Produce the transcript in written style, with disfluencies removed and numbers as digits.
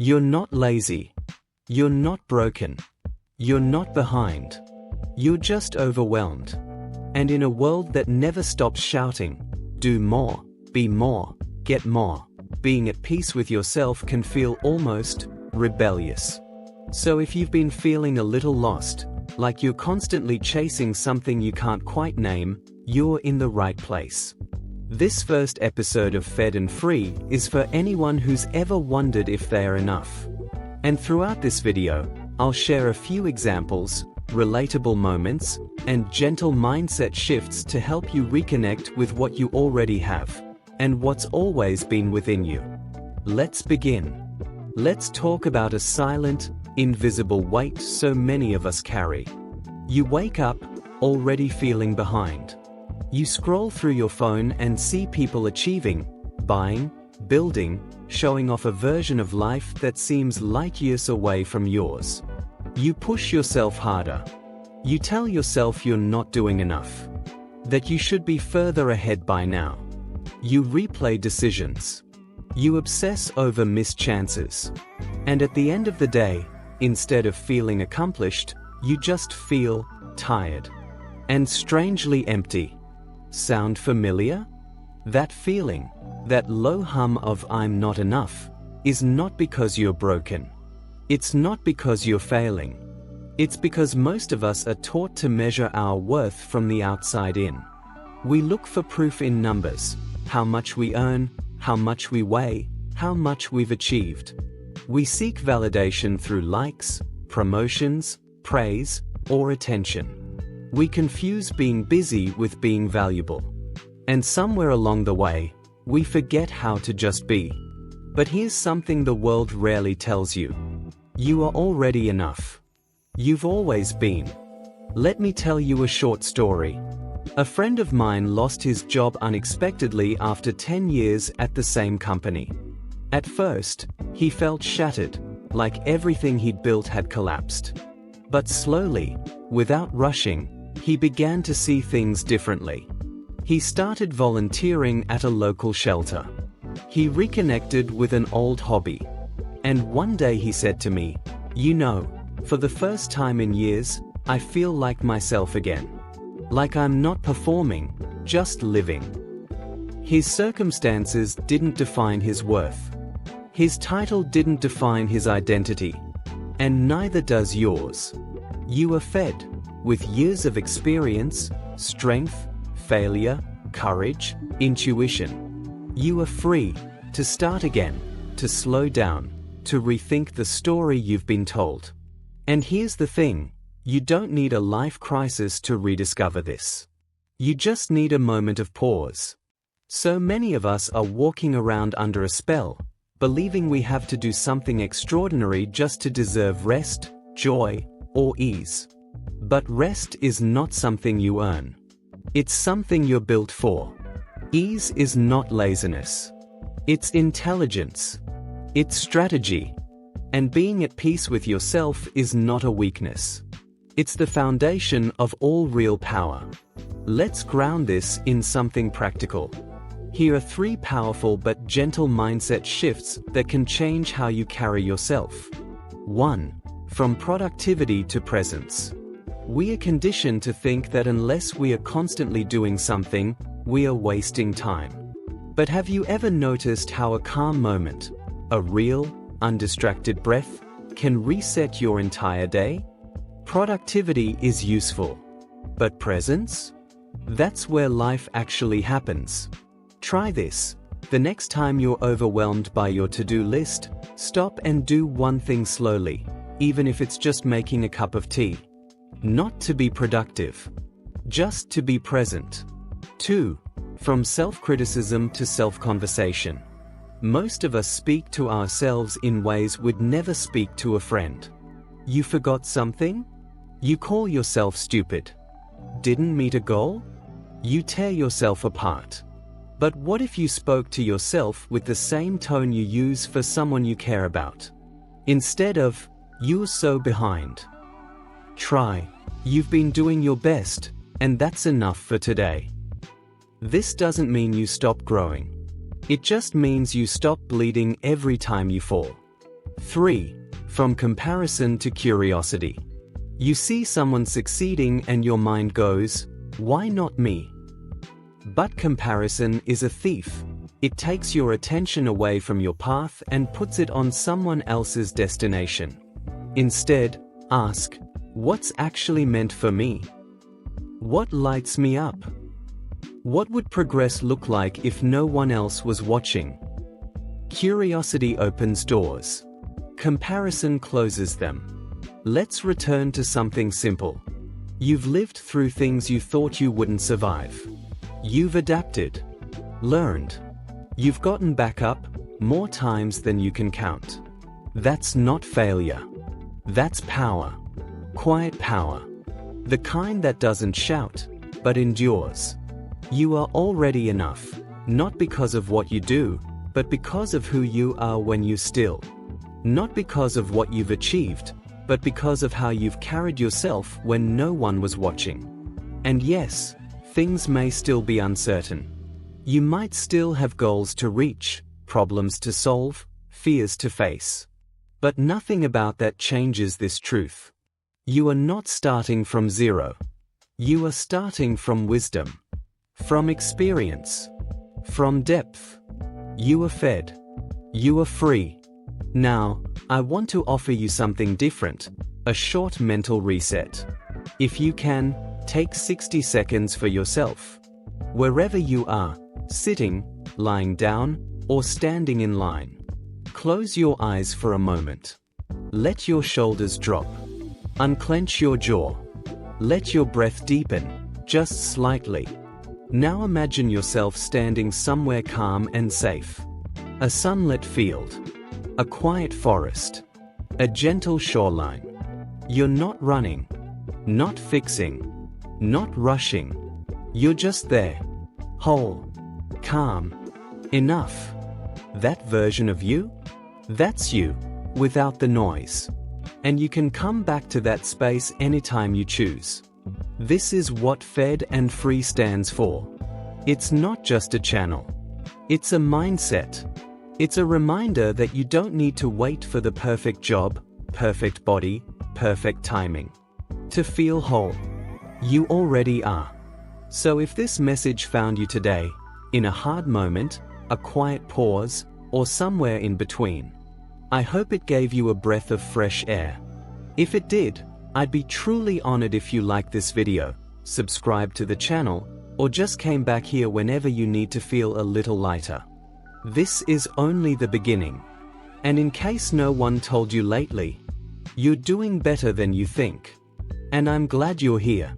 You're not lazy. You're not broken. You're not behind. You're just overwhelmed. And in a world that never stops shouting, do more, be more, get more, being at peace with yourself can feel almost rebellious. So if you've been feeling a little lost, like you're constantly chasing something you can't quite name, you're in the right place. This first episode of Fed and Free is for anyone who's ever wondered if they're enough. And throughout this video, I'll share a few examples, relatable moments, and gentle mindset shifts to help you reconnect with what you already have, and what's always been within you. Let's begin. Let's talk about a silent, invisible weight so many of us carry. You wake up, already feeling behind. You scroll through your phone and see people achieving, buying, building, showing off a version of life that seems light years away from yours. You push yourself harder. You tell yourself you're not doing enough, that you should be further ahead by now. You replay decisions. You obsess over missed chances. And at the end of the day, instead of feeling accomplished, you just feel tired and strangely empty. Sound familiar? That feeling, that low hum of "I'm not enough," is not because you're broken. It's not because you're failing. It's because most of us are taught to measure our worth from the outside in. We look for proof in numbers, how much we earn, how much we weigh, how much we've achieved. We seek validation through likes, promotions, praise, or attention. We confuse being busy with being valuable. And somewhere along the way, we forget how to just be. But here's something the world rarely tells you. You are already enough. You've always been. Let me tell you a short story. A friend of mine lost his job unexpectedly after 10 years at the same company. At first, he felt shattered, like everything he'd built had collapsed. But slowly, without rushing, he began to see things differently. He started volunteering at a local shelter. He reconnected with an old hobby. And one day he said to me, "You know, for the first time in years, I feel like myself again. Like I'm not performing, just living." His circumstances didn't define his worth. His title didn't define his identity. And neither does yours. You are fed with years of experience, strength, failure, courage, intuition. You are free to start again, to slow down, to rethink the story you've been told. And here's the thing, you don't need a life crisis to rediscover this. You just need a moment of pause. So many of us are walking around under a spell, believing we have to do something extraordinary just to deserve rest, joy, or ease. But rest is not something you earn. It's something you're built for. Ease is not laziness. It's intelligence. It's strategy. And being at peace with yourself is not a weakness. It's the foundation of all real power. Let's ground this in something practical. Here are 3 powerful but gentle mindset shifts that can change how you carry yourself. 1. From productivity to presence. We are conditioned to think that unless we are constantly doing something, we are wasting time. But have you ever noticed how a calm moment, a real, undistracted breath, can reset your entire day? Productivity is useful. But presence? That's where life actually happens. Try this. The next time you're overwhelmed by your to-do list, stop and do one thing slowly, even if it's just making a cup of tea. Not to be productive, just to be present. 2. From self-criticism to self-conversation. Most of us speak to ourselves in ways we'd never speak to a friend. You forgot something? You call yourself stupid. Didn't meet a goal? You tear yourself apart. But what if you spoke to yourself with the same tone you use for someone you care about? Instead of, "You're so behind." Try, "You've been doing your best, and that's enough for today." This doesn't mean you stop growing. It just means you stop bleeding every time you fall. 3. From comparison to curiosity. You see someone succeeding and your mind goes, "Why not me?" But comparison is a thief. It takes your attention away from your path and puts it on someone else's destination. Instead, ask, what's actually meant for me? What lights me up? What would progress look like if no one else was watching? Curiosity opens doors. Comparison closes them. Let's return to something simple. You've lived through things you thought you wouldn't survive. You've adapted, learned. You've gotten back up more times than you can count. That's not failure. That's power. Quiet power. The kind that doesn't shout, but endures. You are already enough, not because of what you do, but because of who you are when you still. Not because of what you've achieved, but because of how you've carried yourself when no one was watching. And yes, things may still be uncertain. You might still have goals to reach, problems to solve, fears to face. But nothing about that changes this truth. You are not starting from zero. You are starting from wisdom, from experience, from depth. You are fed. You are free. Now, I want to offer you something different, a short mental reset. If you can, take 60 seconds for yourself. Wherever you are, sitting, lying down, or standing in line. Close your eyes for a moment. Let your shoulders drop. Unclench your jaw. Let your breath deepen, just slightly. Now imagine yourself standing somewhere calm and safe. A sunlit field. A quiet forest. A gentle shoreline. You're not running. Not fixing. Not rushing. You're just there. Whole. Calm. Enough. That version of you? That's you, without the noise. And you can come back to that space anytime you choose. This is what Fed and Free stands for. It's not just a channel. It's a mindset. It's a reminder that you don't need to wait for the perfect job, perfect body, perfect timing. To feel whole. You already are. So if this message found you today, in a hard moment, a quiet pause, or somewhere in between, I hope it gave you a breath of fresh air. If it did, I'd be truly honored if you liked this video, subscribed to the channel, or just came back here whenever you need to feel a little lighter. This is only the beginning. And in case no one told you lately, you're doing better than you think. And I'm glad you're here.